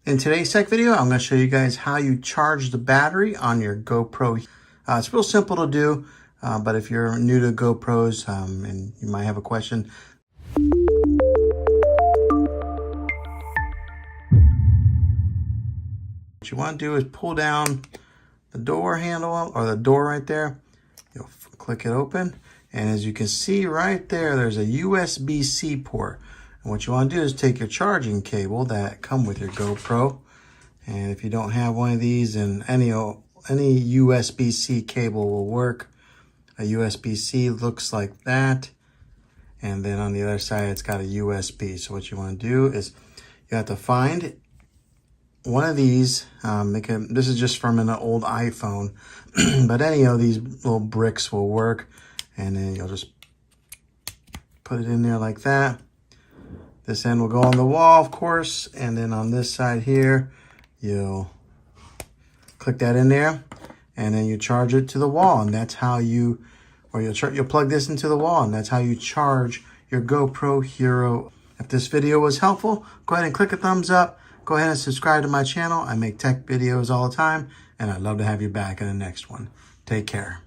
In today's tech video, I'm going to show you guys how you charge the battery on your GoPro. It's real simple to do, but if you're new to GoPros and you might have a question, what you want to do is pull down the door handle or the door right there. You'll click it open, and as you can see right there, there's a USB-C port. And what you want to do is take your charging cable that come with your GoPro, and if you don't have one of these, then any USB-C cable will work. A USB-C looks like that, and then on the other side it's got a USB. So what you want to do is you have to find one of these. This is just from an old iPhone, but any of these little bricks will work, and then you'll just put it in there like that. This end will go on the wall, of course, and then on this side here, you'll click that in there, and then you charge it to the wall, and that's how you'll plug this into the wall, and that's how you charge your GoPro Hero. If this video was helpful, go ahead and click a thumbs up. Go ahead and subscribe to my channel. I make tech videos all the time, and I'd love to have you back in the next one. Take care.